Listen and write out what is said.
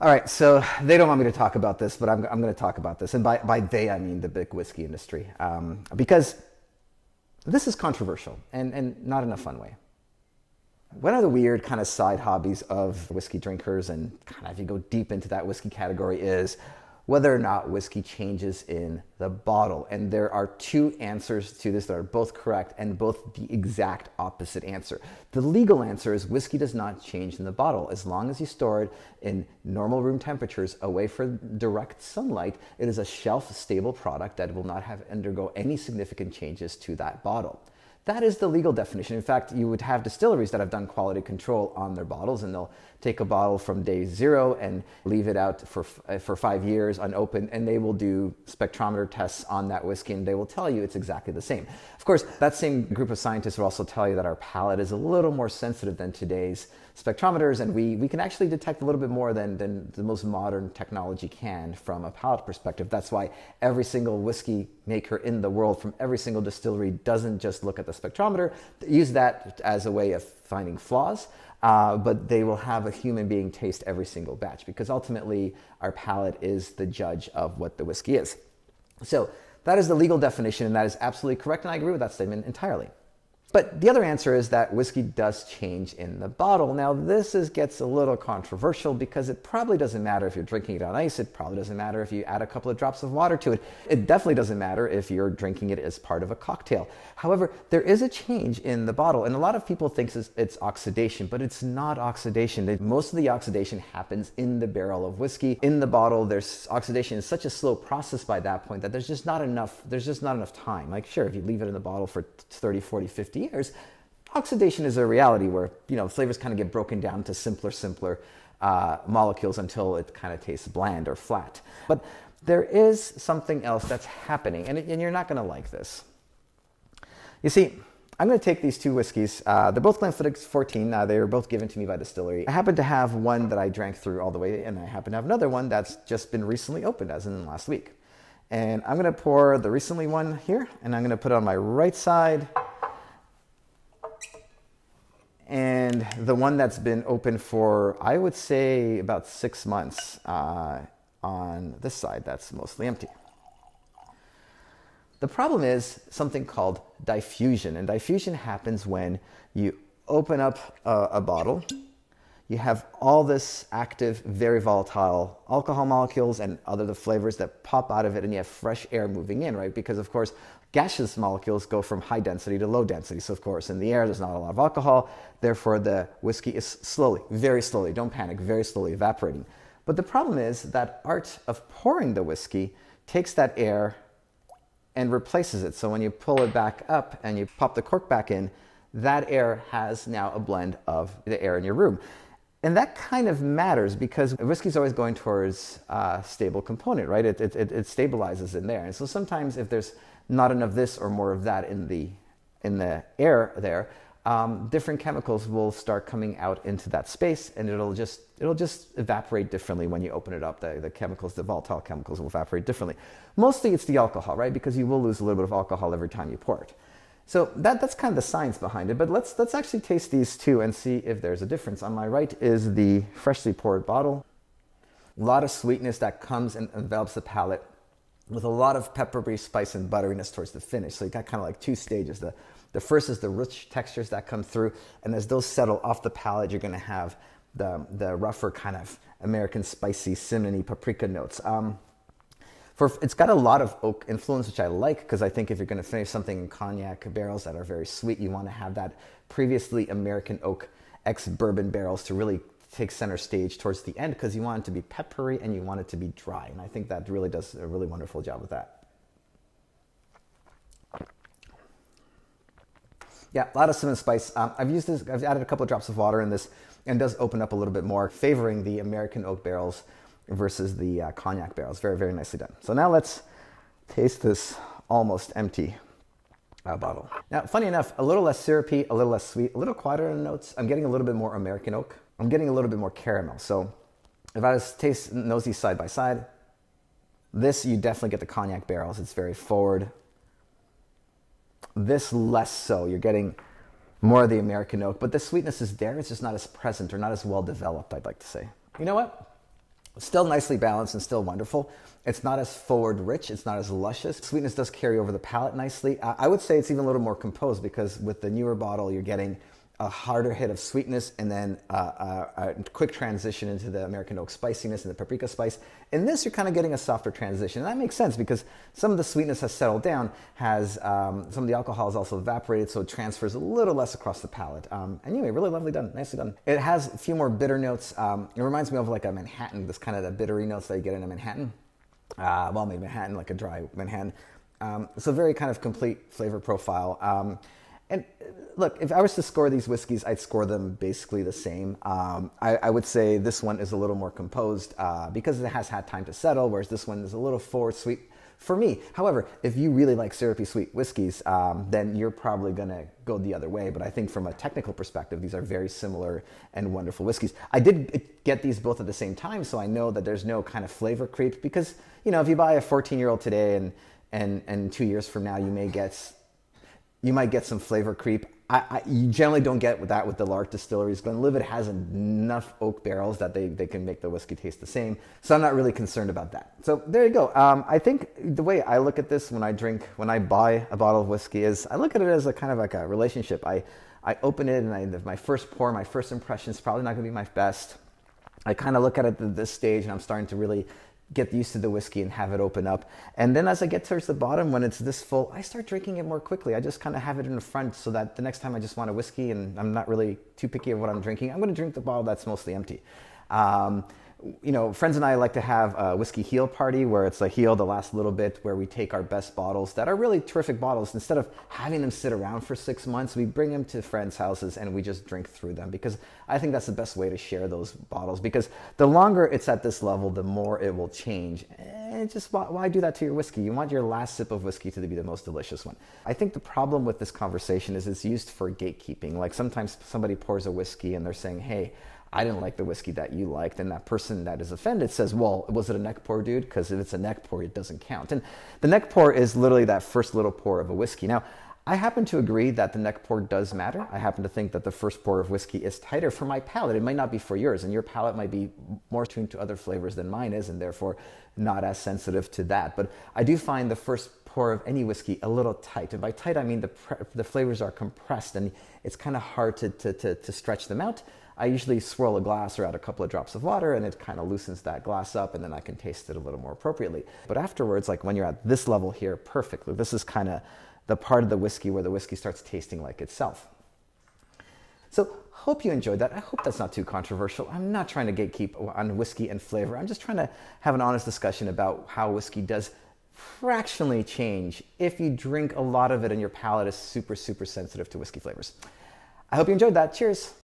All right, so they don't want me to talk about this, but I'm going to talk about this. And by they, I mean the big whiskey industry. Because this is controversial and not in a fun way. One of the weird kind of side hobbies of whiskey drinkers, and kind of if you go deep into that whiskey category, is whether or not whiskey changes in the bottle. And there are two answers to this that are both correct and both the exact opposite answer. The legal answer is whiskey does not change in the bottle. As long as you store it in normal room temperatures away from direct sunlight, it is a shelf-stable product that will not have undergo any significant changes to that bottle. That is the legal definition. In fact, you would have distilleries that have done quality control on their bottles, and they'll take a bottle from day zero and leave it out for 5 years unopened, and they will do spectrometer tests on that whiskey, and they will tell you it's exactly the same. Of course, that same group of scientists will also tell you that our palate is a little more sensitive than today's spectrometers, and we can actually detect a little bit more than the most modern technology can from a palate perspective. That's why every single whiskey maker in the world from every single distillery doesn't just look at the spectrometer, they use that as a way of finding flaws, but they will have a human being taste every single batch, because ultimately our palate is the judge of what the whiskey is. So that is the legal definition, and that is absolutely correct, and I agree with that statement entirely. But the other answer is that whiskey does change in the bottle. Now, gets a little controversial because it probably doesn't matter if you're drinking it on ice. It probably doesn't matter if you add a couple of drops of water to it. It definitely doesn't matter if you're drinking it as part of a cocktail. However, there is a change in the bottle, and a lot of people think it's oxidation, but it's not oxidation. Most of the oxidation happens in the barrel of whiskey. In the bottle, there's oxidation is such a slow process by that point that there's just not enough time. Like, sure, if you leave it in the bottle for 30, 40, 50 years, oxidation is a reality where, flavors kind of get broken down to simpler molecules until it kind of tastes bland or flat. But there is something else that's happening, and you're not going to like this. You see, I'm going to take these two whiskeys. They're both Glenfiddich 14. They were both given to me by distillery. I happen to have one that I drank through all the way, and I happen to have another one that's just been recently opened, as in last week. And I'm going to pour the recently one here, and I'm going to put it on my right side. And the one that's been open for, I would say, about 6 months on this side, that's mostly empty. The problem is something called diffusion. And diffusion happens when you open up a bottle, you have all this active, very volatile alcohol molecules and other flavors that pop out of it, and you have fresh air moving in, right? Because, of course, gaseous molecules go from high density to low density. So, of course, in the air, there's not a lot of alcohol. Therefore, the whiskey is slowly, very slowly, don't panic, very slowly evaporating. But the problem is that art of pouring the whiskey takes that air and replaces it. So when you pull it back up and you pop the cork back in, that air has now a blend of the air in your room. And that kind of matters because whiskey is always going towards a stable component, right? It stabilizes in there. And so sometimes if there's not enough this or more of that in the air there, different chemicals will start coming out into that space, and it'll just evaporate differently when you open it up. The chemicals, the volatile chemicals, will evaporate differently. Mostly it's the alcohol, right? Because you will lose a little bit of alcohol every time you pour it. So that's kind of the science behind it. But let's actually taste these two and see if there's a difference. On my right is the freshly poured bottle. A lot of sweetness that comes and envelops the palate, with a lot of peppery spice and butteriness towards the finish. So you got kind of like two stages. The first is the rich textures that come through, and as those settle off the palate, you're going to have the rougher kind of American spicy cinnamony paprika notes. It's got a lot of oak influence, which I like, because I think if you're going to finish something in cognac barrels that are very sweet, you want to have that previously American oak ex-bourbon barrels to really take center stage towards the end, because you want it to be peppery and you want it to be dry. And I think that really does a really wonderful job with that. Yeah, a lot of cinnamon spice. I've added a couple of drops of water in this, and it does open up a little bit more, favoring the American oak barrels versus the cognac barrels. Very, very nicely done. So now let's taste this almost empty bottle. Now, funny enough, a little less syrupy, a little less sweet, a little quieter in the notes. I'm getting a little bit more American oak. I'm getting a little bit more caramel. So if I was to nose these side by side, this, you definitely get the cognac barrels. It's very forward. This less so. You're getting more of the American oak, but the sweetness is there. It's just not as present or not as well developed, I'd like to say. You know what? Still nicely balanced and still wonderful. It's not as forward rich. It's not as luscious. Sweetness does carry over the palate nicely. I would say it's even a little more composed because with the newer bottle, you're getting a harder hit of sweetness and then a quick transition into the American oak spiciness and the paprika spice. In this, you're kind of getting a softer transition. And that makes sense because some of the sweetness has settled down, some of the alcohol has also evaporated, so it transfers a little less across the palate. Anyway, really lovely done, nicely done. It has a few more bitter notes. It reminds me of like a Manhattan, this kind of the bittery notes that you get in a Manhattan. Well, maybe Manhattan, like a dry Manhattan. So very kind of complete flavor profile. And look, if I was to score these whiskeys, I'd score them basically the same. I would say this one is a little more composed because it has had time to settle, whereas this one is a little forward sweet for me. However, if you really like syrupy sweet whiskeys, then you're probably going to go the other way. But I think from a technical perspective, these are very similar and wonderful whiskeys. I did get these both at the same time, so I know that there's no kind of flavor creep because, you know, if you buy a 14-year-old today and 2 years from now, you might get some flavor creep. You generally don't get that with the large distilleries. Glenlivet has enough oak barrels that they can make the whiskey taste the same. So I'm not really concerned about that. So there you go. I think the way I look at this when I buy a bottle of whiskey is I look at it as a kind of like a relationship. I open it and my first pour, my first impression is probably not going to be my best. I kind of look at it at this stage and I'm starting to really get used to the whiskey and have it open up. And then as I get towards the bottom, when it's this full, I start drinking it more quickly. I just kind of have it in the front so that the next time I just want a whiskey and I'm not really too picky of what I'm drinking, I'm going to drink the bottle that's mostly empty. You know, friends and I like to have a whiskey heel party where it's a heel the last little bit where we take our best bottles that are really terrific bottles. Instead of having them sit around for 6 months, we bring them to friends' houses and we just drink through them because I think that's the best way to share those bottles because the longer it's at this level, the more it will change. And just why do that to your whiskey? You want your last sip of whiskey to be the most delicious one. I think the problem with this conversation is it's used for gatekeeping. Like sometimes somebody pours a whiskey and they're saying, hey, I didn't like the whiskey that you liked. And that person that is offended says, well, was it a neck pour, dude? Because if it's a neck pour, it doesn't count. And the neck pour is literally that first little pour of a whiskey. Now, I happen to agree that the neck pour does matter. I happen to think that the first pour of whiskey is tighter for my palate. It might not be for yours, and your palate might be more tuned to other flavors than mine is, and therefore not as sensitive to that. But I do find the first pour of any whiskey a little tight. And by tight, I mean the flavors are compressed, and it's kind of hard to stretch them out. I usually swirl a glass or add a couple of drops of water and it kind of loosens that glass up and then I can taste it a little more appropriately. But afterwards, like when you're at this level here, perfectly, this is kind of the part of the whiskey where the whiskey starts tasting like itself. So hope you enjoyed that. I hope that's not too controversial. I'm not trying to gatekeep on whiskey and flavor. I'm just trying to have an honest discussion about how whiskey does fractionally change if you drink a lot of it and your palate is super, super sensitive to whiskey flavors. I hope you enjoyed that. Cheers.